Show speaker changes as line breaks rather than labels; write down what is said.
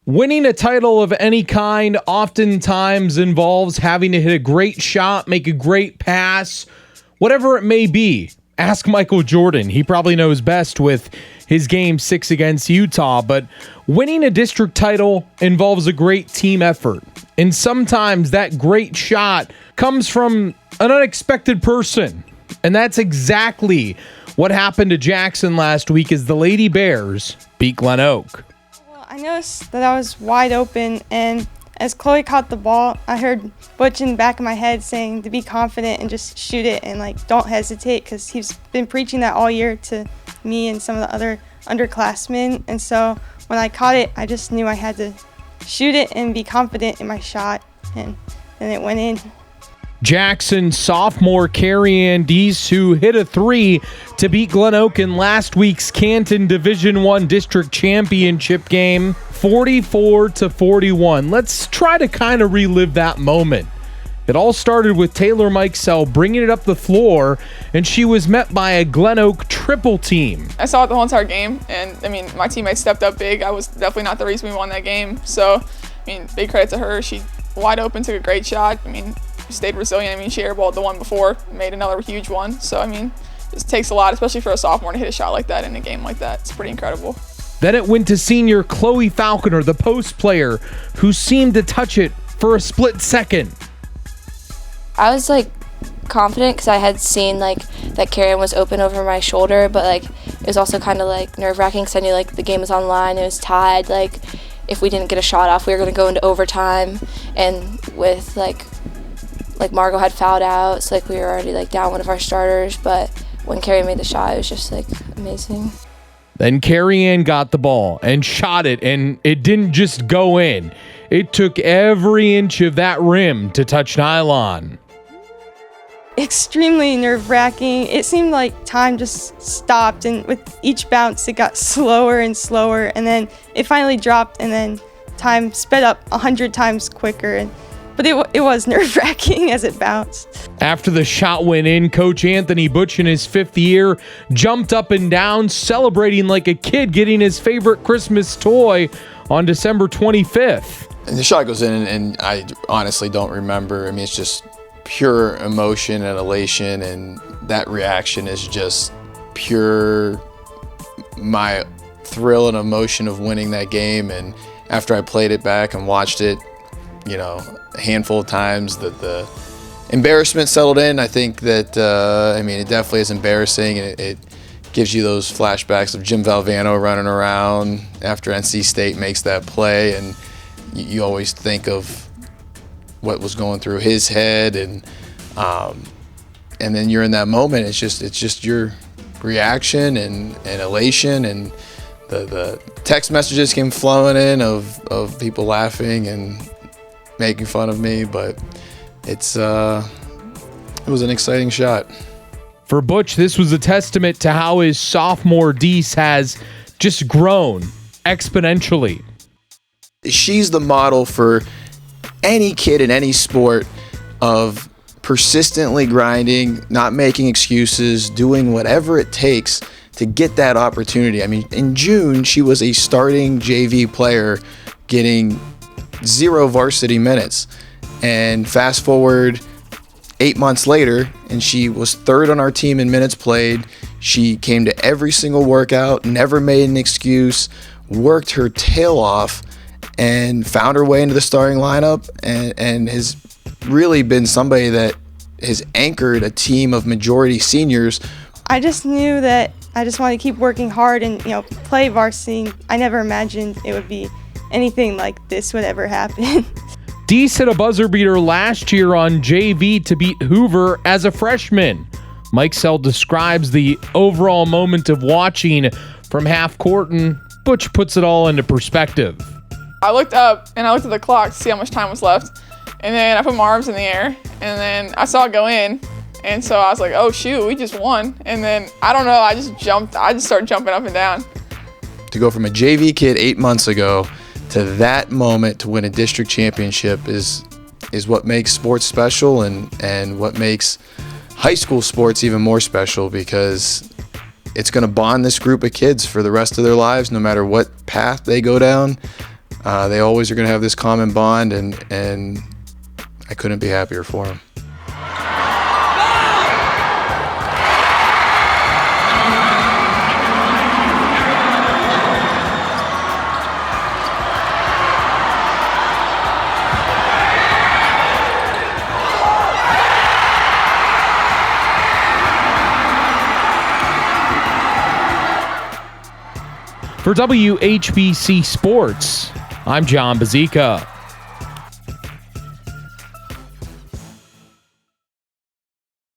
Winning a title of any kind oftentimes involves having to hit a great shot, make a great pass, whatever it may be. Ask Michael Jordan. He probably knows best with his Game 6 against Utah, but winning a district title involves a great team effort. And sometimes that great shot comes from an unexpected person. And that's exactly what happened to Jackson last week as the Lady Bears beat Glen Oak.
I noticed that I was wide open, and as Chloe caught the ball, I heard Butch in the back of my head saying to be confident and just shoot it and don't hesitate, because he's been preaching that all year to me and some of the other underclassmen. And so when I caught it, I just knew I had to shoot it and be confident in my shot, and then it went in.
Jackson sophomore Carrie Ann Deese, who hit a three to beat Glen Oak in last week's Canton Division I District Championship game, 44-41. Let's try to kind of relive that moment. It all started with Taylor Mikesell bringing it up the floor, and she was met by a Glen Oak triple team.
I saw it the whole entire game, and my teammates stepped up big. I was definitely not the reason we won that game. So, big credit to her. She wide open, took a great shot. Stayed resilient. She airballed the one before, made another huge one. So, it takes a lot, especially for a sophomore, to hit a shot like that in a game like that. It's pretty incredible.
Then it went to senior Chloe Falconer, the post player, who seemed to touch it for a split second.
I was confident because I had seen that Carrie was open over my shoulder, but it was also kind of nerve-wracking because I knew the game was on the line, it was tied. If we didn't get a shot off, we were going to go into overtime, and with Margot had fouled out, so we were already down one of our starters. But when Carrie made the shot, it was just amazing.
Then Carrie Ann got the ball and shot it, and it didn't just go in. It took every inch of that rim to touch nylon.
Extremely nerve-wracking. It seemed like time just stopped, and with each bounce it got slower and slower, and then it finally dropped, and then time sped up 100 times quicker. But it was nerve-wracking as it bounced.
After the shot went in, Coach Anthony Butch in his 5th year jumped up and down, celebrating like a kid getting his favorite Christmas toy on December 25th.
And the shot goes in, and I honestly don't remember. It's just pure emotion and elation, and that reaction is just pure my thrill and emotion of winning that game. And after I played it back and watched it, a handful of times, that the embarrassment settled in. I think that, it definitely is embarrassing, and it gives you those flashbacks of Jim Valvano running around after NC State makes that play, and you always think of what was going through his head, and then you're in that moment. It's just your reaction and elation, and the text messages came flowing in of people laughing and making fun of me, but it was an exciting shot.
For Butch, this was a testament to how his sophomore Deese has just grown exponentially.
She's the model for any kid in any sport of persistently grinding, not making excuses, doing whatever it takes to get that opportunity. In June, she was a starting JV player getting 0 varsity minutes, and fast forward 8 months later, and she was 3rd on our team in minutes played. She came to every single workout, never made an excuse, worked her tail off, and found her way into the starting lineup, and has really been somebody that has anchored a team of majority seniors.
I just knew that I just wanted to keep working hard and play varsity. I never imagined it would be anything like this would ever happen.
Deese hit a buzzer beater last year on JV to beat Hoover as a freshman. Mikesell describes the overall moment of watching from half court, and Butch puts it all into perspective.
I looked up and I looked at the clock to see how much time was left, and then I put my arms in the air, and then I saw it go in, and so I was like, oh shoot, we just won. And then I don't know, I just started jumping up and down.
To go from a JV kid 8 months ago to that moment to win a district championship is what makes sports special, and what makes high school sports even more special, because it's going to bond this group of kids for the rest of their lives, no matter what path they go down. They always are going to have this common bond, and I couldn't be happier for them.
For WHBC Sports, I'm Jon Bozeka.